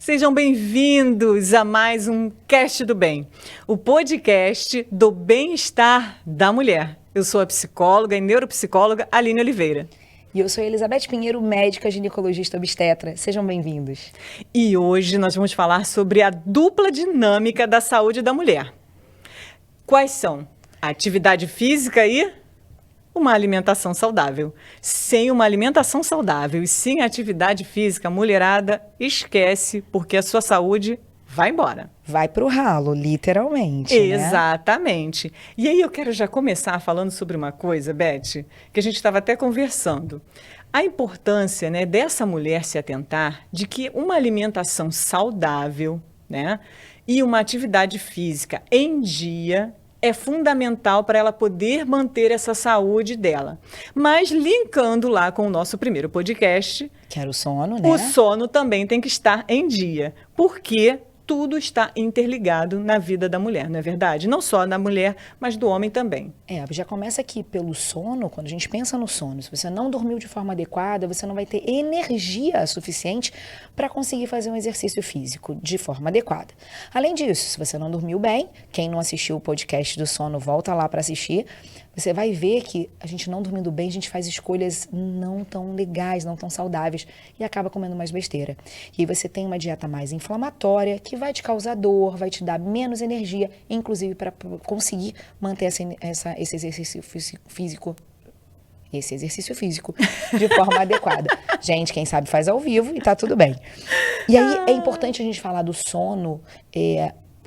Sejam bem-vindos a mais um Cast do Bem, o podcast do bem-estar da mulher. Eu sou a psicóloga e neuropsicóloga Aline Oliveira. E eu sou Elizabeth Pinheiro, médica ginecologista obstetra. Sejam bem-vindos. E hoje nós vamos falar sobre a dupla dinâmica da saúde da mulher. Quais são? A atividade física e uma alimentação saudável. Sem uma alimentação saudável e sem atividade física, mulherada, esquece, porque a sua saúde vai embora. Vai pro ralo, literalmente. Exatamente. Né? E aí eu quero já começar falando sobre uma coisa, Beth, que a gente estava até conversando. A importância, né, dessa mulher se atentar de que uma alimentação saudável, né, e uma atividade física em dia é fundamental para ela poder manter essa saúde dela. Mas linkando lá com o nosso primeiro podcast, que era o sono, né? O sono também tem que estar em dia, porque tudo está interligado na vida da mulher, não é verdade? Não só da mulher, mas do homem também. Já começa aqui pelo sono. Quando a gente pensa no sono, se você não dormiu de forma adequada, você não vai ter energia suficiente para conseguir fazer um exercício físico de forma adequada. Além disso, se você não dormiu bem, quem não assistiu o podcast do sono, volta lá para assistir, você vai ver que a gente não dormindo bem, a gente faz escolhas não tão legais, não tão saudáveis e acaba comendo mais besteira. E aí você tem uma dieta mais inflamatória, que vai te causar dor, vai te dar menos energia, inclusive para conseguir manter esse exercício físico de forma adequada. Gente, quem sabe faz ao vivo e tá tudo bem. E aí é importante a gente falar do sono,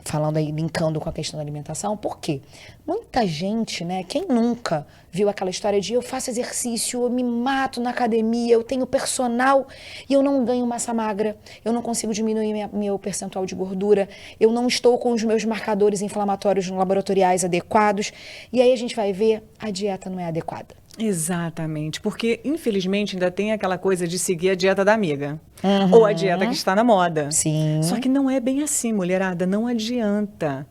falando aí, linkando com a questão da alimentação, por quê? Muita gente, né, quem nunca viu aquela história de eu faço exercício, eu me mato na academia, eu tenho personal e eu não ganho massa magra, eu não consigo diminuir meu percentual de gordura, eu não estou com os meus marcadores inflamatórios laboratoriais adequados, e aí a gente vai ver, a dieta não é adequada. Exatamente, porque infelizmente ainda tem aquela coisa de seguir a dieta da amiga, ou a dieta que está na moda. Sim. Só que não é bem assim, mulherada, não adianta.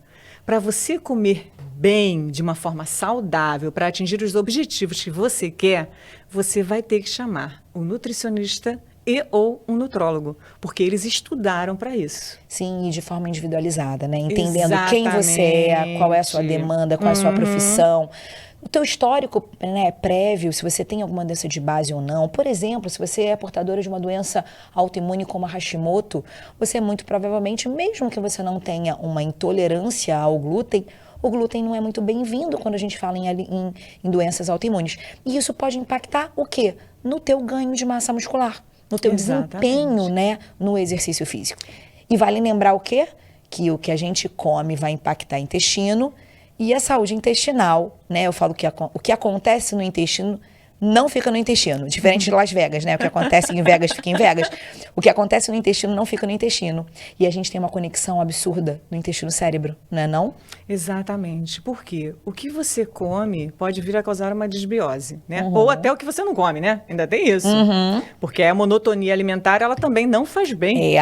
Para você comer bem, de uma forma saudável, para atingir os objetivos que você quer, você vai ter que chamar um nutricionista e ou um nutrólogo, porque eles estudaram para isso. Sim, e de forma individualizada, né? Entendendo Exatamente. Quem você é, qual é a sua demanda, qual é a sua profissão. O teu histórico, né, prévio, se você tem alguma doença de base ou não. Por exemplo, se você é portadora de uma doença autoimune como a Hashimoto, você muito provavelmente, mesmo que você não tenha uma intolerância ao glúten, o glúten não é muito bem-vindo quando a gente fala em doenças autoimunes. E isso pode impactar o quê? No teu ganho de massa muscular, no teu desempenho, né, no exercício físico. E vale lembrar o quê? Que o que a gente come vai impactar o intestino. E a saúde intestinal, né? Eu falo que o que acontece no intestino não fica no intestino. Diferente de Las Vegas, né? O que acontece em Vegas fica em Vegas. O que acontece no intestino não fica no intestino. E a gente tem uma conexão absurda no intestino-cérebro, não é não? Exatamente. Por quê? O que você come pode vir a causar uma desbiose, né? Ou até o que você não come, né? Ainda tem isso. Porque a monotonia alimentar, ela também não faz bem.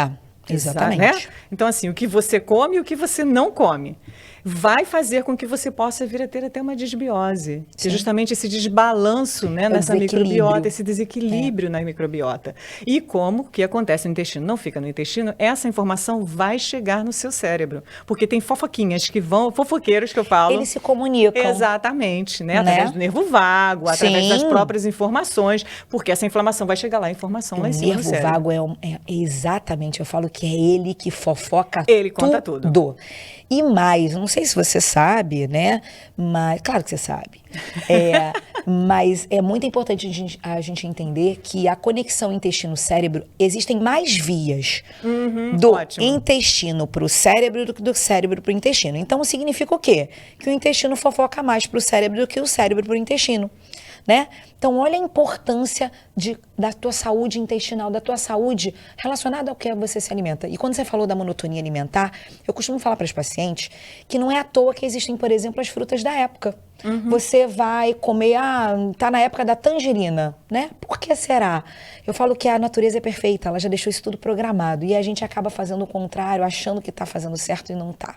Exatamente. Né? Então, assim, o que você come e o que você não come vai fazer com que você possa vir a ter até uma desbiose. Que é justamente esse desbalanço, né, nessa microbiota, esse desequilíbrio na microbiota. E como o que acontece no intestino não fica no intestino, essa informação vai chegar no seu cérebro. Porque tem fofoquinhas que vão, fofoqueiros que eu falo. Eles se comunicam. Exatamente, né? Através do nervo vago, através das próprias informações, porque essa inflamação vai chegar lá, a informação lá em cima do cérebro. O nervo vago é exatamente, eu falo que é ele que fofoca ele conta tudo. E mais, não sei se você sabe, né? Mas, claro que você sabe. Mas é muito importante a gente entender que a conexão intestino-cérebro, existem mais vias do intestino para o cérebro do que do cérebro para o intestino. Então, significa o quê? Que o intestino fofoca mais para o cérebro do que o cérebro para o intestino. Né? Então, olha a importância da tua saúde intestinal, da tua saúde relacionada ao que você se alimenta. E quando você falou da monotonia alimentar, eu costumo falar para as pacientes que não é à toa que existem, por exemplo, as frutas da época. Você vai comer, tá na época da tangerina, né? Por que será? Eu falo que a natureza é perfeita, ela já deixou isso tudo programado. E a gente acaba fazendo o contrário, achando que tá fazendo certo e não tá.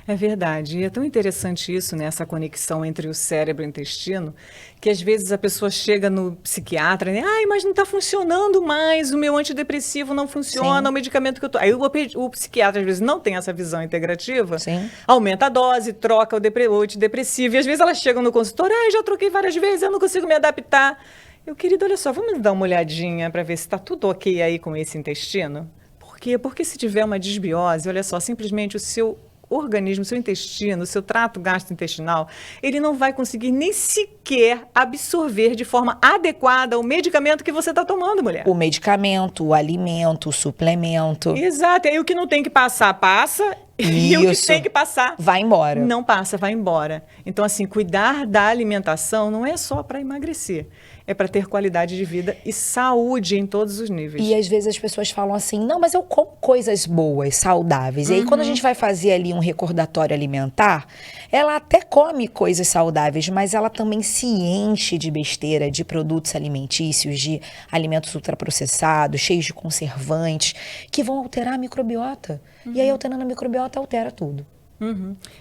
É verdade. E é tão interessante isso, né? Essa conexão entre o cérebro e o intestino, que às vezes a pessoa chega no psiquiatra, né? Ai, mas não está funcionando mais, o meu antidepressivo não funciona, Sim. o medicamento que eu tô. Aí o psiquiatra, às vezes, não tem essa visão integrativa, Sim. aumenta a dose, troca o antidepressivo, e às vezes elas chegam no consultório, ai, já troquei várias vezes, eu não consigo me adaptar. Eu, querido, olha só, vamos dar uma olhadinha para ver se está tudo ok aí com esse intestino? Por quê? Porque se tiver uma desbiose, olha só, simplesmente o seu organismo, seu intestino, seu trato gastrointestinal, ele não vai conseguir nem sequer absorver de forma adequada o medicamento que você está tomando, mulher. O medicamento, o alimento, o suplemento. Exato. E aí o que não tem que passar, passa. E o que tem que passar, vai embora. Não passa, vai embora. Então, assim, cuidar da alimentação não é só para emagrecer. É para ter qualidade de vida e saúde em todos os níveis. E às vezes as pessoas falam assim, não, mas eu como coisas boas, saudáveis. E aí quando a gente vai fazer ali um recordatório alimentar, ela até come coisas saudáveis, mas ela também se enche de besteira, de produtos alimentícios, de alimentos ultraprocessados, cheios de conservantes, que vão alterar a microbiota. E aí alterando a microbiota, altera tudo.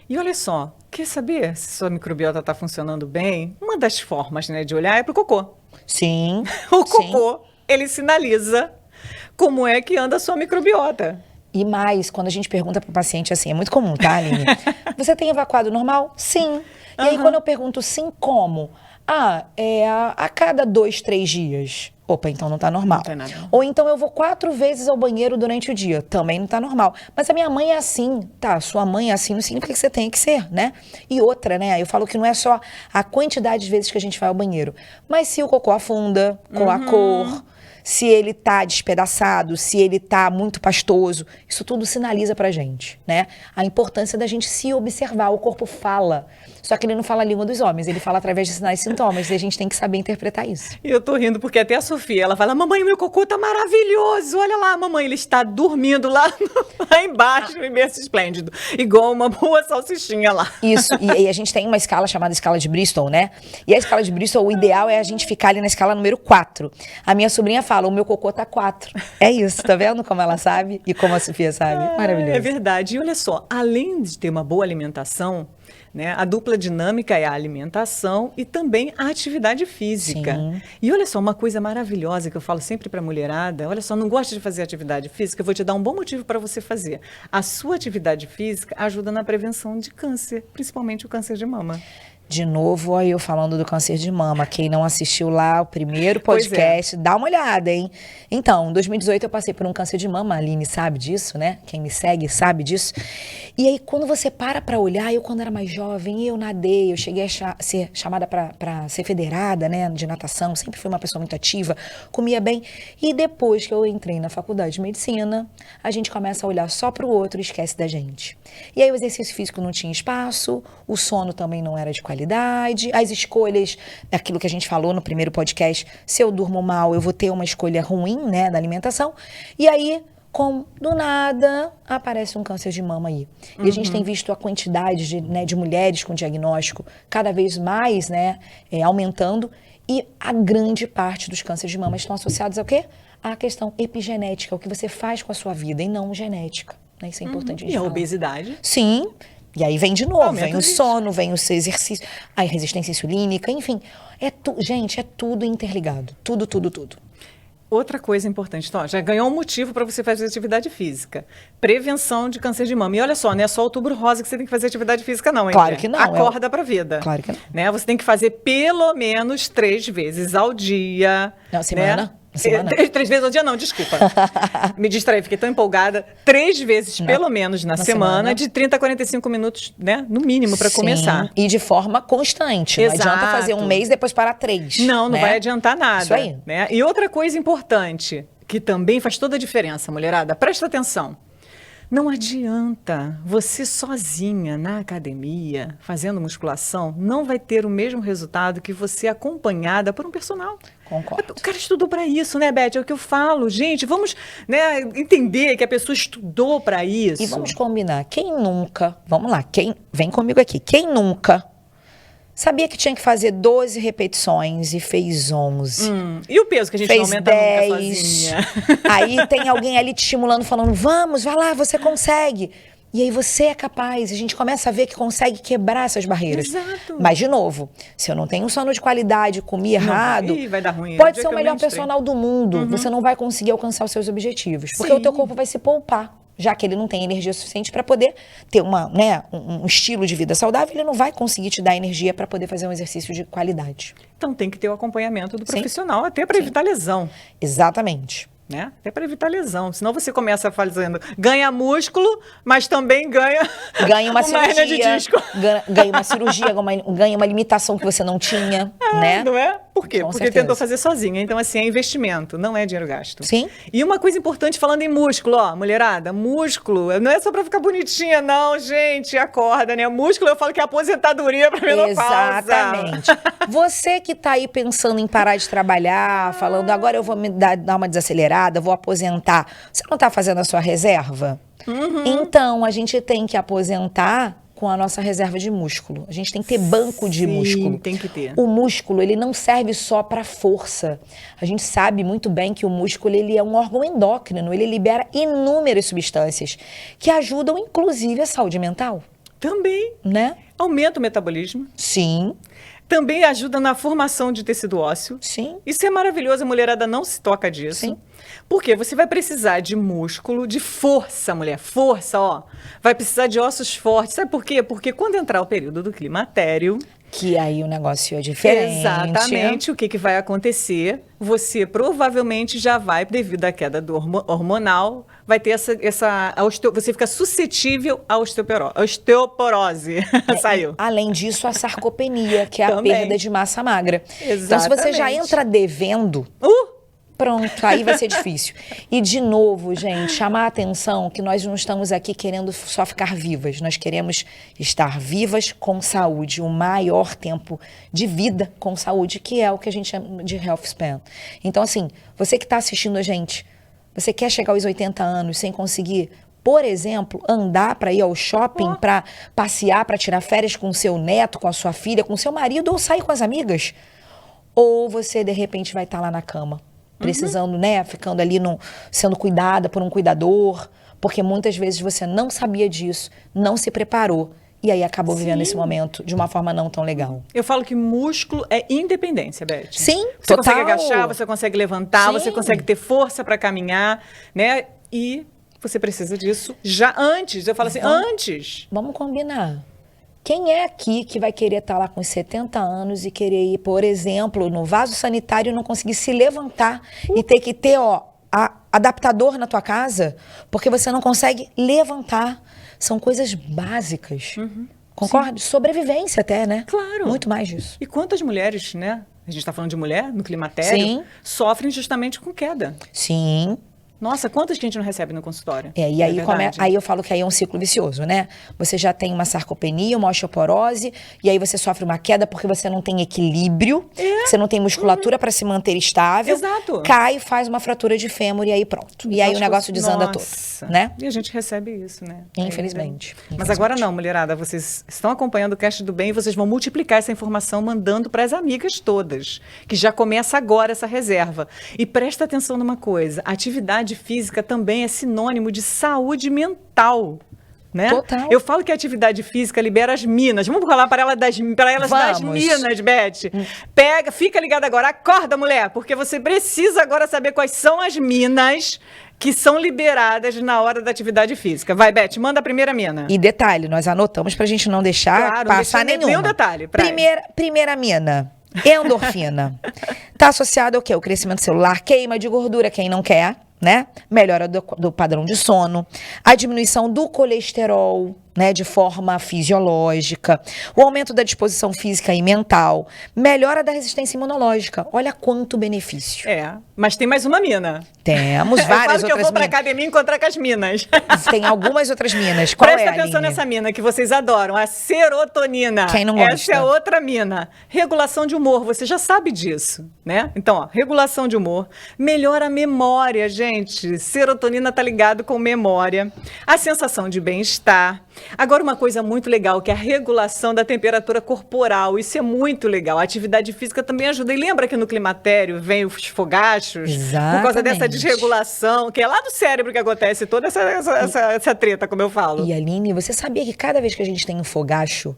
E olha só, quer saber se sua microbiota está funcionando bem? Uma das formas, né, de olhar é para o cocô. Sim. O cocô, ele sinaliza como é que anda a sua microbiota. E mais, quando a gente pergunta para o paciente assim, é muito comum, tá, Aline? Você tem evacuado normal? Sim. E aí quando eu pergunto sim, como? A cada 2, 3 dias. Opa, então não tá normal. Não tem nada. Ou então eu vou 4 vezes ao banheiro durante o dia. Também não tá normal. Mas a minha mãe é assim. Tá, sua mãe é assim, não significa que você tem que ser, né? E outra, né? Eu falo que não é só a quantidade de vezes que a gente vai ao banheiro. Mas se o cocô afunda com a cor, se ele tá despedaçado, se ele tá muito pastoso, isso tudo sinaliza pra gente, né? A importância da gente se observar. O corpo fala. Só que ele não fala a língua dos homens, ele fala através de sinais e sintomas, e a gente tem que saber interpretar isso. E eu tô rindo porque até a Sofia, ela fala, mamãe, meu cocô tá maravilhoso, olha lá, mamãe, ele está dormindo lá embaixo, imerso esplêndido, igual uma boa salsichinha lá. Isso, e a gente tem uma escala chamada escala de Bristol, né? E a escala de Bristol, o ideal é a gente ficar ali na escala número 4. A minha sobrinha fala, o meu cocô tá 4. É isso, tá vendo como ela sabe e como a Sofia sabe? Maravilhoso. É verdade. E olha só, além de ter uma boa alimentação, né, a dupla dinâmica é a alimentação e também a atividade física. Sim. E olha só, uma coisa maravilhosa que eu falo sempre para a mulherada, olha só, não gosta de fazer atividade física, eu vou te dar um bom motivo para você fazer. A sua atividade física ajuda na prevenção de câncer, principalmente o câncer de mama. De novo, aí eu falando do câncer de mama. Quem não assistiu lá o primeiro podcast, dá uma olhada, hein? Então, em 2018 eu passei por um câncer de mama, a Aline sabe disso, né? Quem me segue sabe disso. E aí, quando você para olhar, eu quando era mais jovem, eu nadei, eu cheguei a ser chamada para ser federada, né, de natação, sempre fui uma pessoa muito ativa, comia bem. E depois que eu entrei na faculdade de medicina, a gente começa a olhar só para o outro e esquece da gente. E aí o exercício físico não tinha espaço, o sono também não era de qualidade, as escolhas, aquilo que a gente falou no primeiro podcast, se eu durmo mal, eu vou ter uma escolha ruim, né, da alimentação. E aí, do nada, aparece um câncer de mama aí. E a gente tem visto a quantidade de mulheres com diagnóstico cada vez mais, né, aumentando. E a grande parte dos cânceres de mama estão associados ao quê? À questão epigenética, o que você faz com a sua vida, e não genética. Né? Isso é importante a gente E a falar. obesidade? Sim. E aí vem de novo, Aumenta vem o sono, vem o seu exercício, a resistência insulínica, enfim. Gente, é tudo interligado. Tudo, tudo, tudo. Outra coisa importante, então, já ganhou um motivo para você fazer atividade física. Prevenção de câncer de mama. E olha só, não é só outubro rosa que você tem que fazer atividade física, não, hein? Claro que não. Acorda para a vida. Claro que não. Né? Você tem que fazer pelo menos 3 vezes ao dia. Não, semana? Né? Semana? 3 vezes ao dia, não, desculpa. Me distraí, fiquei tão empolgada. 3 vezes, pelo menos, na semana, de 30 a 45 minutos, né? No mínimo, para começar. E de forma constante. Exato. Não adianta fazer um mês e depois parar 3. Não né? vai adiantar nada. Isso aí. Né? E outra coisa importante, que também faz toda a diferença, mulherada, presta atenção. Não adianta você sozinha na academia, fazendo musculação, não vai ter o mesmo resultado que você acompanhada por um personal. Concordo. O cara estudou para isso, né, Beth? É o que eu falo. Gente, vamos, né, entender que a pessoa estudou para isso. E vamos combinar. Quem nunca, vamos lá, vem comigo aqui, quem nunca sabia que tinha que fazer 12 repetições e fez 11. E o peso que a gente fez não aumenta 10. nunca sozinha? Aí tem alguém ali te estimulando, falando, vamos, vai lá, você consegue. E aí você é capaz, a gente começa a ver que consegue quebrar essas barreiras. Exato. Mas, de novo, se eu não tenho sono de qualidade, comi errado, vai dar ruim. pode ser o melhor personal do mundo, você não vai conseguir alcançar os seus objetivos. Porque o teu corpo vai se poupar, já que ele não tem energia suficiente para poder ter um estilo de vida saudável, ele não vai conseguir te dar energia para poder fazer um exercício de qualidade. Então tem que ter o acompanhamento do profissional, até para evitar lesão. Exatamente. Né? Até para evitar lesão. Senão você começa fazendo, ganha músculo, mas também ganha uma cirurgia, hernia de disco. Ganha uma cirurgia, ganha uma limitação que você não tinha, né? Não é? Por quê? Com Porque certeza. tentou fazer sozinha. Então, assim, é investimento, não é dinheiro gasto. Sim. E uma coisa importante falando em músculo, ó, mulherada, músculo não é só pra ficar bonitinha, não, gente, acorda, né? Músculo eu falo que é aposentadoria pra menopausa. Exatamente. Você que tá aí pensando em parar de trabalhar, falando agora eu vou me dar uma desacelerada, vou aposentar. Você não tá fazendo a sua reserva? Então, a gente tem que aposentar com a nossa reserva de músculo. A gente tem que ter banco de músculo. Tem que ter. O músculo, ele não serve só para força. A gente sabe muito bem que o músculo, ele é um órgão endócrino, ele libera inúmeras substâncias que ajudam, inclusive, a saúde mental. Também. Né? Aumenta o metabolismo. Sim. Também ajuda na formação de tecido ósseo. Sim. Isso é maravilhoso, a mulherada não se toca disso. Sim. Porque você vai precisar de músculo, de força, mulher. Força, ó. Vai precisar de ossos fortes. Sabe por quê? Porque quando entrar o período do climatério... Que aí o negócio é diferente. Exatamente. O que vai acontecer? Você provavelmente já vai, devido à queda do hormonal, vai ter você fica suscetível à osteoporose. Saiu. Além disso, a sarcopenia, que é a Também. perda de massa magra. Exatamente. Então, se você já entra devendo... Pronto, aí vai ser difícil. E, de novo, gente, chamar a atenção que nós não estamos aqui querendo só ficar vivas. Nós queremos estar vivas com saúde, o maior tempo de vida com saúde, que é o que a gente chama de health span. Então, assim, você que está assistindo a gente, você quer chegar aos 80 anos sem conseguir, por exemplo, andar para ir ao shopping, para passear, para tirar férias com o seu neto, com a sua filha, com o seu marido, ou sair com as amigas? Ou você, de repente, vai estar lá na cama, precisando, né, ficando ali sendo cuidada por um cuidador, porque muitas vezes você não sabia disso, não se preparou, e aí acabou vivendo esse momento de uma forma não tão legal. Eu falo que músculo é independência, Beth. Sim, você total. consegue agachar, você consegue levantar, Sim. você consegue ter força para caminhar, né, e você precisa disso já antes. Eu falo assim, antes. Vamos combinar. Quem é aqui que vai querer estar lá com 70 anos e querer ir, por exemplo, no vaso sanitário e não conseguir se levantar e ter que ter, adaptador na tua casa, porque você não consegue levantar? São coisas básicas. Concorda? Sobrevivência até, né? Claro. Muito mais disso. E quantas mulheres, né? A gente está falando de mulher no climatério, Sim. sofrem justamente com queda. Sim. Nossa, quantas que a gente não recebe no consultório? E aí, aí eu falo que aí é um ciclo vicioso, né? Você já tem uma sarcopenia, uma osteoporose, e aí você sofre uma queda porque você não tem equilíbrio, você não tem musculatura para se manter estável. Exato. Cai, faz uma fratura de fêmur e aí pronto. E aí o negócio desanda todo, né? E a gente recebe isso, né? Infelizmente. Mas agora não, mulherada, vocês estão acompanhando o Cast do Bem e vocês vão multiplicar essa informação mandando para as amigas todas, que já começa agora essa reserva. E presta atenção numa coisa, a atividade física também é sinônimo de saúde mental. Né? Total. Eu falo que a atividade física libera as minas. Vamos falar para elas das minas, Beth. Pega, fica ligada agora. Acorda, mulher, porque você precisa agora saber quais são as minas que são liberadas na hora da atividade física. Vai, Beth, manda a primeira mina. E detalhe, nós anotamos pra gente não deixar passar nenhuma. Detalhe. Primeira mina. Endorfina. Tá associado ao quê? O crescimento celular, queima de gordura, quem não quer, né? Melhora do padrão de sono, a diminuição do colesterol, né, de forma fisiológica, o aumento da disposição física e mental, melhora da resistência imunológica. Olha quanto benefício. Mas tem mais uma mina. Temos várias outras minas. Eu vou pra academia encontrar com as minas. Tem algumas outras minas. Qual Presta é, atenção Aline? nessa mina que vocês adoram, a serotonina. Quem não gosta? Essa é outra mina. Regulação de humor, você já sabe disso, né? Então, regulação de humor, melhora a memória, gente. Serotonina tá ligado com memória. A sensação de bem-estar, Agora, uma coisa muito legal, que é a regulação da temperatura corporal. Isso é muito legal. A atividade física também ajuda. E lembra que no climatério vem os fogachos? Exatamente. Por causa dessa desregulação, que é lá do cérebro que acontece toda essa treta, como eu falo. E Aline, você sabia que cada vez que a gente tem um fogacho,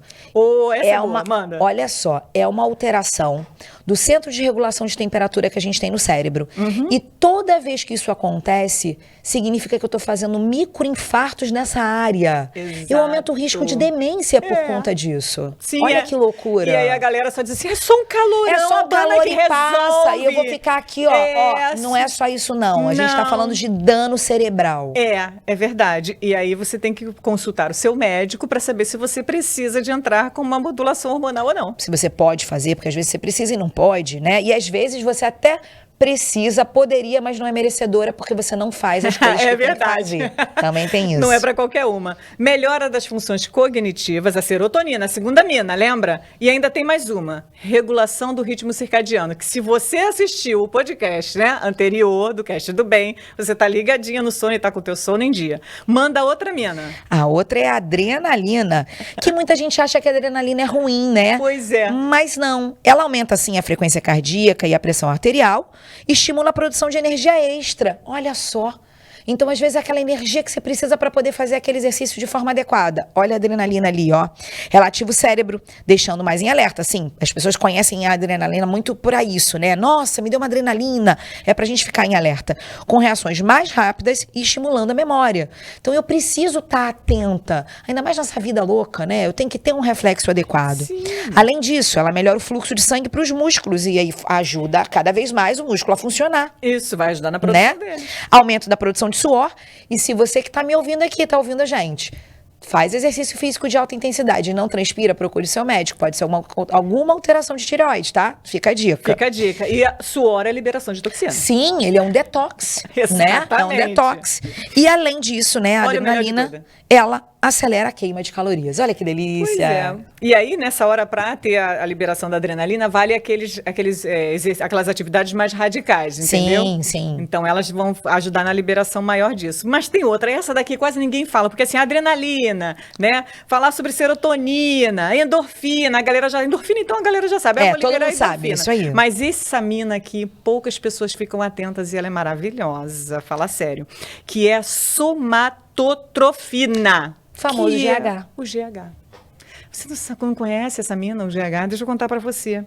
Essa é boa, manda. olha só, é uma alteração do centro de regulação de temperatura que a gente tem no cérebro. E toda vez que isso acontece, significa que eu estou fazendo microinfartos nessa área. Exato. Eu aumento o risco de demência por conta disso. Sim, olha que loucura. E aí a galera só diz assim, é só um calorão. É só um calor que e passa. E eu vou ficar aqui, ó. Assim. Não é só isso, não. A gente está falando de dano cerebral. É verdade. E aí você tem que consultar o seu médico para saber se você precisa de entrar com uma modulação hormonal ou não. Se você pode fazer, porque às vezes você precisa e não pode, né? E às vezes você até precisa, poderia, mas não é merecedora porque você não faz as coisas que tem que fazer. Também tem isso. Não é para qualquer uma. Melhora das funções cognitivas, a serotonina, a segunda mina, lembra? E ainda tem mais uma, regulação do ritmo circadiano, que se você assistiu o podcast, né, anterior do Cast do Bem, você tá ligadinha no sono e tá com o teu sono em dia. Manda outra mina. A outra é a adrenalina, que muita gente acha que a adrenalina é ruim, né? Pois é. Mas não. Ela aumenta, sim, a frequência cardíaca e a pressão arterial, estimula a produção de energia extra. Olha só. Então, às vezes, é aquela energia que você precisa para poder fazer aquele exercício de forma adequada. Olha a adrenalina ali, ó. Ela ativa o cérebro, deixando mais em alerta. Sim, as pessoas conhecem a adrenalina muito por isso, né? Nossa, me deu uma adrenalina. É pra gente ficar em alerta. Com reações mais rápidas e estimulando a memória. Então, eu preciso estar atenta. Ainda mais nessa vida louca, né? Eu tenho que ter um reflexo adequado. Sim. Além disso, ela melhora o fluxo de sangue para os músculos. E aí ajuda cada vez mais o músculo a funcionar. Isso, vai ajudar na produção, né? dele. Aumento da produção de suor. E se você que está me ouvindo aqui, está ouvindo a gente, faz exercício físico de alta intensidade e não transpira, procure seu médico. Pode ser alguma alteração de tireoide, tá? Fica a dica. Fica a dica. E a suor é liberação de toxina. Sim, ele é um detox, né? É um detox. E além disso, né, a adrenalina, ela acelera a queima de calorias. Olha que delícia. Pois é. E aí, nessa hora, para ter a liberação da adrenalina, vale aquelas atividades mais radicais, entendeu? Sim, sim. Então, elas vão ajudar na liberação maior disso. Mas tem outra, essa daqui quase ninguém fala, porque assim, a adrenalina, né? Falar sobre serotonina, endorfina, endorfina, então a galera já sabe. Todo mundo sabe, isso aí. Mas essa mina aqui, poucas pessoas ficam atentas e ela é maravilhosa, fala sério, que é a somatotrofina. Famoso GH. O GH. Você não conhece essa mina, o GH? Deixa eu contar para você.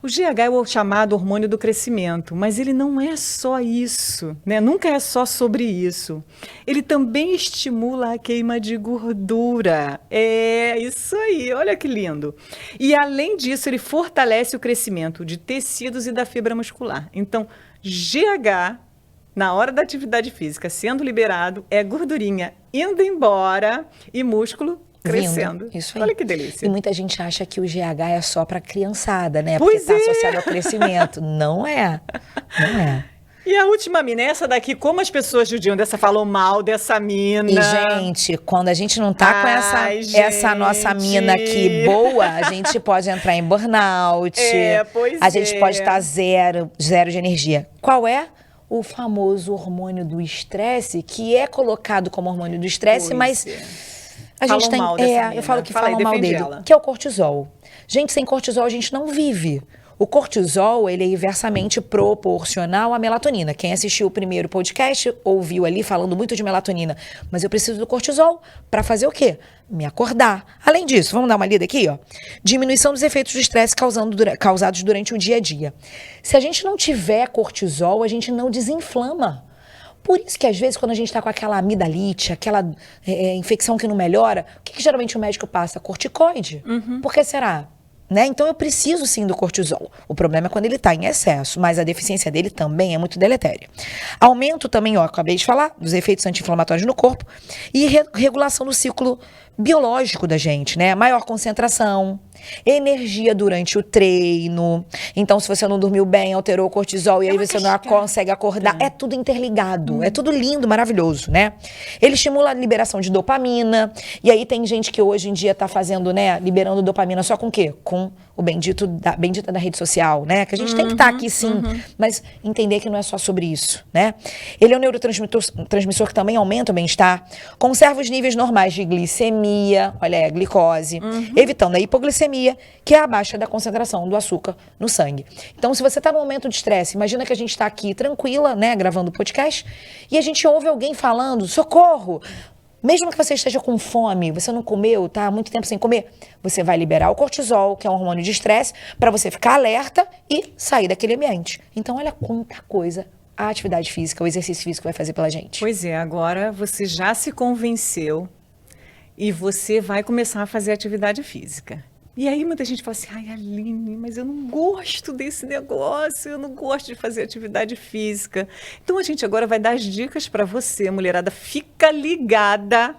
O GH é o chamado hormônio do crescimento, mas ele não é só isso, né? Nunca é só sobre isso. Ele também estimula a queima de gordura. É isso aí, olha que lindo. E além disso, ele fortalece o crescimento de tecidos e da fibra muscular. Então, GH, na hora da atividade física, sendo liberado, é gordurinha indo embora e músculo crescendo. Isso aí. Olha que delícia. E muita gente acha que o GH é só para criançada, né? Pois Porque está associado ao crescimento. Não é. Não é. E a última mina, essa daqui, como as pessoas judiam dessa, falam mal dessa mina. E, gente, quando a gente não tá com essa nossa mina aqui boa, a gente pode entrar em burnout. A gente pode estar zero de energia. Qual é? O famoso hormônio do estresse, que é colocado como hormônio do estresse, mas a gente tem... eu falo que falam mal dele, que é o cortisol. Gente, sem cortisol a gente não vive. O cortisol, ele é inversamente proporcional à melatonina. Quem assistiu o primeiro podcast ouviu ali falando muito de melatonina. Mas eu preciso do cortisol para fazer o quê? Me acordar. Além disso, vamos dar uma lida aqui, ó. Diminuição dos efeitos do estresse causados durante o dia a dia. Se a gente não tiver cortisol, a gente não desinflama. Por isso que, às vezes, quando a gente está com aquela amidalite, aquela infecção que não melhora, o que geralmente o médico passa? Corticoide. Por que será? Né? Então, eu preciso, sim, do cortisol. O problema é quando ele está em excesso, mas a deficiência dele também é muito deletéria. Aumento também, ó, acabei de falar, dos efeitos anti-inflamatórios no corpo e regulação do ciclo biológico da gente, né? Maior concentração, energia durante o treino. Então, se você não dormiu bem, alterou o cortisol e aí você não consegue acordar. É tudo interligado, é tudo lindo, maravilhoso, né? Ele estimula a liberação de dopamina. E aí tem gente que hoje em dia tá fazendo, né? Liberando dopamina só com o quê? Com bendita da rede social, né? Que a gente tem que estar aqui sim, mas entender que não é só sobre isso, né? Ele é um neurotransmissor que também aumenta o bem-estar, conserva os níveis normais de glicemia, olha aí, a glicose, evitando a hipoglicemia, que é a baixa da concentração do açúcar no sangue. Então, se você está num momento de estresse, imagina que a gente está aqui tranquila, né, gravando o podcast, e a gente ouve alguém falando, socorro! Mesmo que você esteja com fome, você não comeu, tá há muito tempo sem comer, você vai liberar o cortisol, que é um hormônio de estresse, para você ficar alerta e sair daquele ambiente. Então, olha quanta coisa a atividade física, o exercício físico vai fazer pela gente. Pois é, agora você já se convenceu e você vai começar a fazer atividade física. E aí muita gente fala assim, ai, Aline, mas eu não gosto desse negócio, eu não gosto de fazer atividade física. Então a gente agora vai dar as dicas para você, mulherada, fica ligada,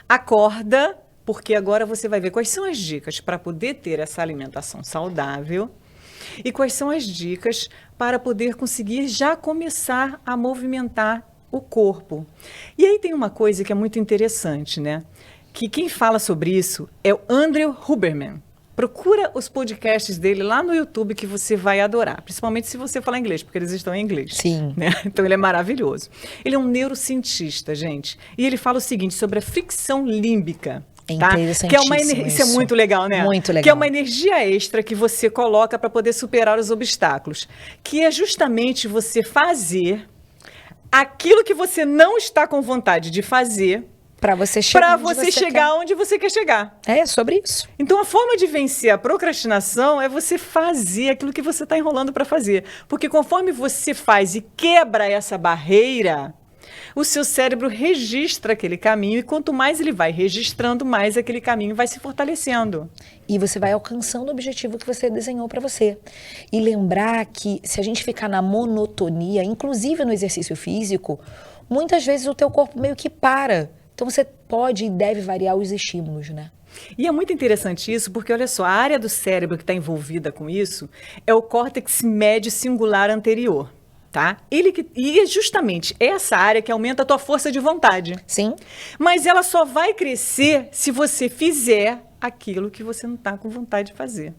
acorda, porque agora você vai ver quais são as dicas para poder ter essa alimentação saudável e quais são as dicas para poder conseguir já começar a movimentar o corpo. E aí tem uma coisa que é muito interessante, né? Que quem fala sobre isso é o Andrew Huberman. Procura os podcasts dele lá no YouTube que você vai adorar, principalmente se você falar inglês, porque eles estão em inglês. Sim. Né? Então ele é maravilhoso. Ele é um neurocientista, gente, e ele fala o seguinte sobre a fricção límbica. É tá? Que é uma isso é muito legal, né? Muito legal. Que é uma energia extra que você coloca para poder superar os obstáculos, que é justamente você fazer aquilo que você não está com vontade de fazer, para você chegar onde você quer chegar. É sobre isso. Então, a forma de vencer a procrastinação é você fazer aquilo que você está enrolando para fazer. Porque conforme você faz e quebra essa barreira, o seu cérebro registra aquele caminho e quanto mais ele vai registrando, mais aquele caminho vai se fortalecendo. E você vai alcançando o objetivo que você desenhou para você. E lembrar que se a gente ficar na monotonia, inclusive no exercício físico, muitas vezes o teu corpo meio que para. Então você pode e deve variar os estímulos, né? E é muito interessante isso, porque olha só, a área do cérebro que está envolvida com isso é o córtex médio singular anterior, tá? E é justamente essa área que aumenta a tua força de vontade. Sim. Mas ela só vai crescer se você fizer aquilo que você não está com vontade de fazer.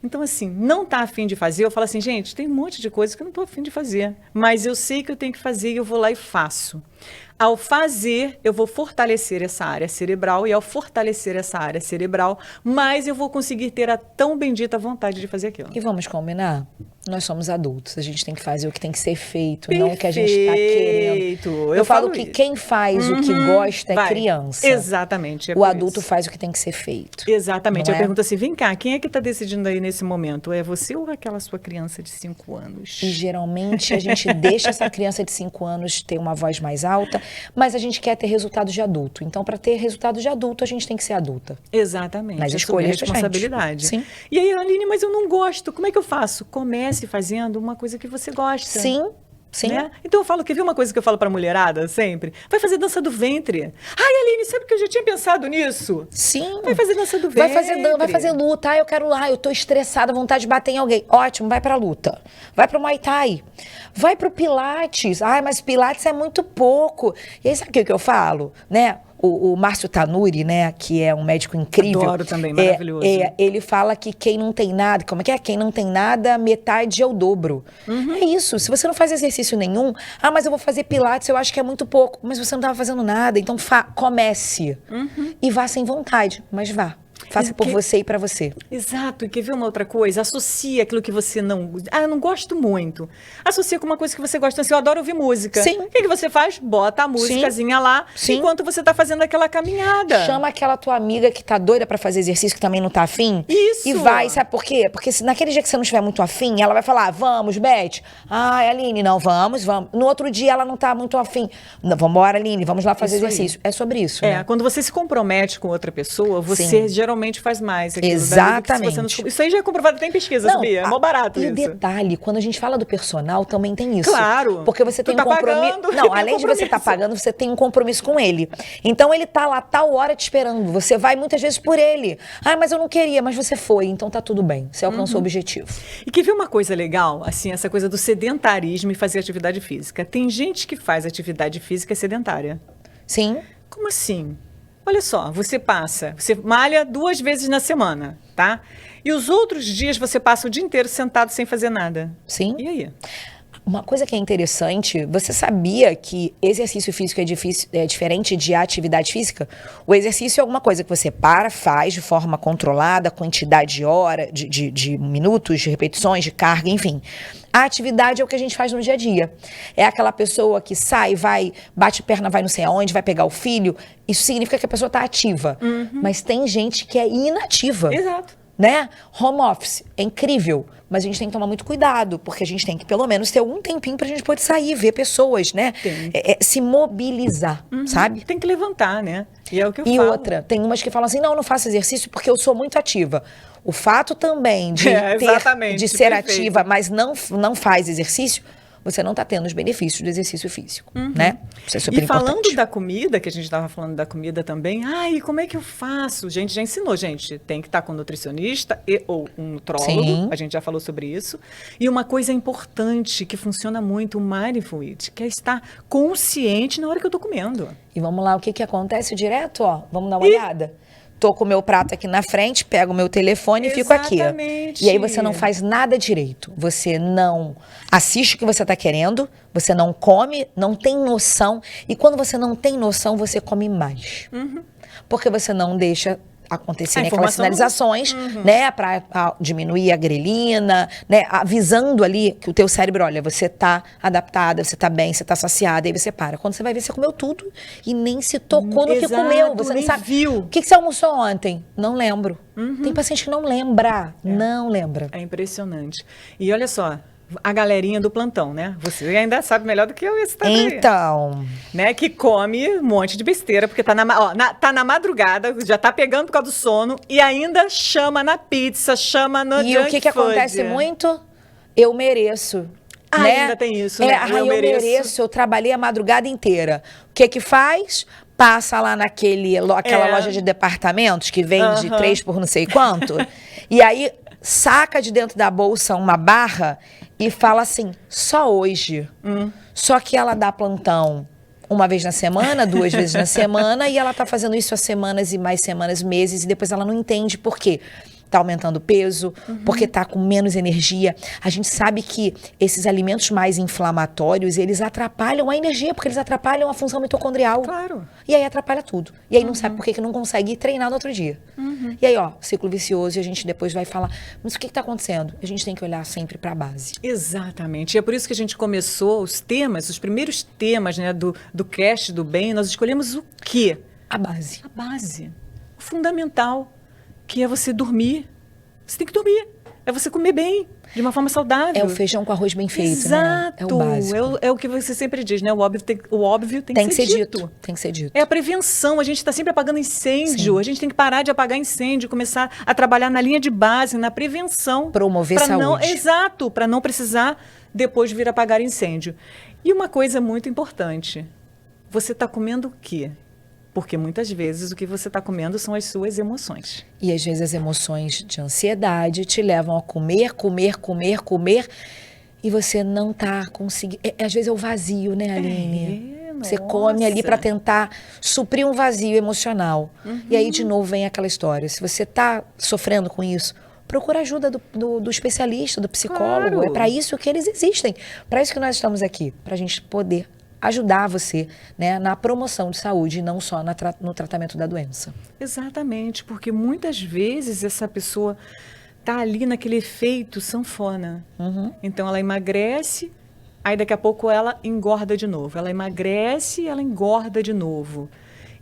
Então, assim, não está afim de fazer, eu falo assim, gente, tem um monte de coisa que eu não estou afim de fazer, mas eu sei que eu tenho que fazer e eu vou lá e faço. Ao fazer, eu vou fortalecer essa área cerebral e ao fortalecer essa área cerebral, mais eu vou conseguir ter a tão bendita vontade de fazer aquilo. E vamos combinar? Nós somos adultos, a gente tem que fazer o que tem que ser feito, não o que a gente está querendo. Eu falo que isso. Quem faz o que gosta é criança. Exatamente. O adulto faz o que tem que ser feito. Exatamente. Eu pergunto assim, vem cá, quem é que está decidindo aí nesse momento? É você ou aquela sua criança de 5 anos? E geralmente a gente deixa essa criança de 5 anos ter uma voz mais alta, mas a gente quer ter resultados de adulto. Então, para ter resultados de adulto, a gente tem que ser adulta. Exatamente. Mas escolher responsabilidade. Sim. E aí, Aline, mas eu não gosto. Como é que eu faço? Comece fazendo uma coisa que você gosta. Sim. Sim. Né? Então eu falo, quer ver uma coisa que eu falo pra mulherada sempre? Vai fazer dança do ventre. Ai, Aline, sabe que eu já tinha pensado nisso? Sim. Vai fazer dança do ventre. Vai fazer luta. Ah, eu quero lá, eu tô estressada, vontade de bater em alguém. Ótimo, vai pra luta. Vai pro Muay Thai. Vai pro Pilates. Ai, mas Pilates é muito pouco. E aí, sabe o que eu falo? Né? O Márcio Tanuri, né, que é um médico incrível. Adoro também, maravilhoso. Ele fala que quem não tem nada, como é que é? Quem não tem nada, metade é o dobro. É isso, se você não faz exercício nenhum, mas eu vou fazer pilates, eu acho que é muito pouco, mas você não estava fazendo nada, então comece. E vá sem vontade, mas vá. Faça por você e para você. Exato. E quer ver uma outra coisa? Associa aquilo que você não... eu não gosto muito. Associa com uma coisa que você gosta. Assim, eu adoro ouvir música. Sim. O que você faz? Bota a musicazinha lá, enquanto você tá fazendo aquela caminhada. Chama aquela tua amiga que tá doida para fazer exercício, que também não tá afim. Isso. E vai, sabe por quê? Porque se naquele dia que você não estiver muito afim, ela vai falar, vamos, Beth. Aline, não, vamos. No outro dia ela não tá muito afim. Não, vamos embora, Aline, vamos lá fazer exercício. É sobre isso, né? Quando você se compromete com outra pessoa, você geralmente faz mais. Exatamente. Isso aí já é comprovado até em pesquisa, sabia? É mó barato isso. E o detalhe, quando a gente fala do personal, também tem isso. Claro. Porque você tem um compromisso. Não, além de você estar pagando, você tem um compromisso com ele. Então ele tá lá tal hora te esperando. Você vai muitas vezes por ele. Mas eu não queria, mas você foi. Então tá tudo bem. Você alcançou o objetivo. E quer ver uma coisa legal? Assim, essa coisa do sedentarismo e fazer atividade física. Tem gente que faz atividade física sedentária. Sim. Como assim? Olha só, você malha 2 vezes na semana, tá? E os outros dias você passa o dia inteiro sentado sem fazer nada. Sim. E aí? Uma coisa que é interessante, você sabia que exercício físico é diferente de atividade física? O exercício é alguma coisa que você faz de forma controlada, quantidade de hora, de minutos, de repetições, de carga, enfim. A atividade é o que a gente faz no dia a dia. É aquela pessoa que sai, vai, bate perna, vai não sei aonde, vai pegar o filho. Isso significa que a pessoa está ativa. Mas tem gente que é inativa. Exato. Né? Home office é incrível, mas a gente tem que tomar muito cuidado, porque a gente tem que pelo menos ter algum tempinho pra gente poder sair, ver pessoas, né? Se mobilizar, sabe? Tem que levantar, né? E é o que eu E falo. outra, tem umas que falam assim, não faço exercício porque eu sou muito ativa. O fato também de ser ativa, mas não faz exercício, você não está tendo os benefícios do exercício físico, né? Isso é super importante. E falando importante. da comida, que a gente estava falando da comida também, e como é que eu faço? A gente já ensinou, gente, tem que estar com um nutricionista ou um nutrólogo, Sim. A gente já falou sobre isso. E uma coisa importante que funciona muito, o Mindful Eat, que é estar consciente na hora que eu estou comendo. E vamos lá, o que acontece direto, ó? Vamos dar uma olhada? Tô com o meu prato aqui na frente, pego o meu telefone e fico aqui. E aí você não faz nada direito. Você não assiste o que você está querendo, você não come, não tem noção. E quando você não tem noção, você come mais. Porque você não deixa acontecerem aquelas sinalizações, né, para diminuir a grelina, né, avisando ali que o teu cérebro, olha, você tá adaptada, você tá bem, você tá saciada, aí você para. Quando você vai ver, você comeu tudo e nem se tocou no que comeu, você não sabe. Viu. O que você almoçou ontem? Não lembro. Tem paciente que não lembra, não lembra. É impressionante. E olha só, a galerinha do plantão, né? Você ainda sabe melhor do que eu esse também. Então, né? Que come um monte de besteira, porque tá na madrugada, já tá pegando por causa do sono e ainda chama na pizza, chama no junk food. E o que acontece muito? Eu mereço. Né? Ainda tem isso, né? Eu mereço, eu trabalhei a madrugada inteira. O que faz? Passa lá aquela loja de departamentos que vende 3 por não sei quanto. E aí saca de dentro da bolsa uma barra e fala assim, só hoje. Só que ela dá plantão 1 vez na semana, 2 vezes na semana, e ela tá fazendo isso há semanas e mais semanas, meses, e depois ela não entende por quê. Tá aumentando o peso, porque tá com menos energia. A gente sabe que esses alimentos mais inflamatórios, eles atrapalham a energia, porque eles atrapalham a função mitocondrial. Claro. E aí atrapalha tudo. E aí não sabe por que não consegue treinar no outro dia. E aí, ciclo vicioso, e a gente depois vai falar, mas o que tá acontecendo? A gente tem que olhar sempre para a base. Exatamente. E é por isso que a gente começou os primeiros temas, né, do Cast do Bem, nós escolhemos o quê? A base. A base. O fundamental, que é você dormir. Você tem que dormir. É você comer bem, de uma forma saudável. É o feijão com arroz bem feito, exato, né? É o básico. É o que você sempre diz, né? O óbvio tem que ser dito. Tem que ser dito. É a prevenção. A gente está sempre apagando incêndio. Sim. A gente tem que parar de apagar incêndio, começar a trabalhar na linha de base, na prevenção. Promover saúde. Exato, para não precisar depois vir apagar incêndio. E uma coisa muito importante. Você está comendo o quê? Porque muitas vezes o que você está comendo são as suas emoções. E às vezes as emoções de ansiedade te levam a comer, e você não está conseguindo. Às vezes é o vazio, né, Aline? Você come ali para tentar suprir um vazio emocional. E aí, de novo, vem aquela história. Se você está sofrendo com isso, procura ajuda do especialista, do psicólogo. Claro. É para isso que eles existem. Para isso que nós estamos aqui. Para a gente poder ajudar você, né, na promoção de saúde e não só no tratamento da doença. Exatamente, porque muitas vezes essa pessoa está ali naquele efeito sanfona. Então ela emagrece, aí daqui a pouco ela engorda de novo. Ela emagrece, ela engorda de novo.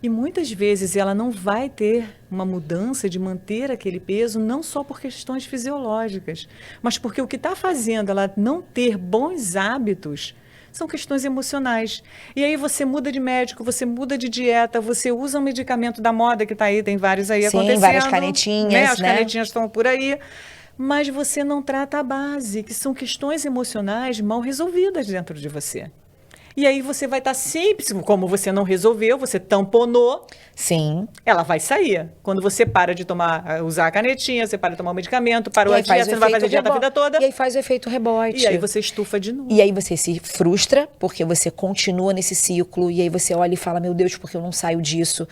E muitas vezes ela não vai ter uma mudança de manter aquele peso, não só por questões fisiológicas, mas porque o que está fazendo ela não ter bons hábitos são questões emocionais. E aí você muda de médico, você muda de dieta, você usa um medicamento da moda que está aí, tem vários aí acontecendo. Sim, várias canetinhas, né? As canetinhas estão por aí. Mas você não trata a base, que são questões emocionais mal resolvidas dentro de você. E aí você vai estar sempre, como você não resolveu, você tamponou. Sim. Ela vai sair. Quando você para de usar a canetinha, você para de tomar o medicamento, parou a dieta, você não vai fazer dieta a vida toda. E aí faz o efeito rebote. E aí você estufa de novo. E aí você se frustra, porque você continua nesse ciclo, e aí você olha e fala, meu Deus, porque eu não saio disso?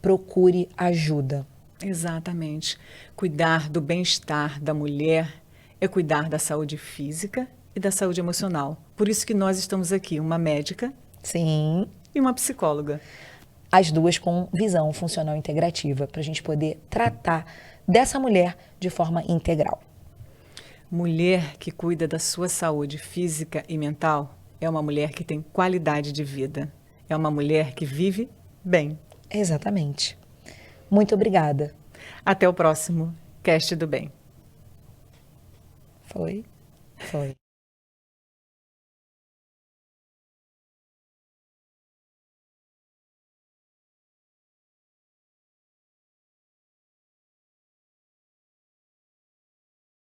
procure ajuda. Exatamente. Cuidar do bem-estar da mulher é cuidar da saúde física e da saúde emocional. Por isso que nós estamos aqui, uma médica, sim, e uma psicóloga. As duas com visão funcional integrativa, para a gente poder tratar dessa mulher de forma integral. Mulher que cuida da sua saúde física e mental é uma mulher que tem qualidade de vida. É uma mulher que vive bem. Exatamente. Muito obrigada. Até o próximo Cast do Bem. Foi.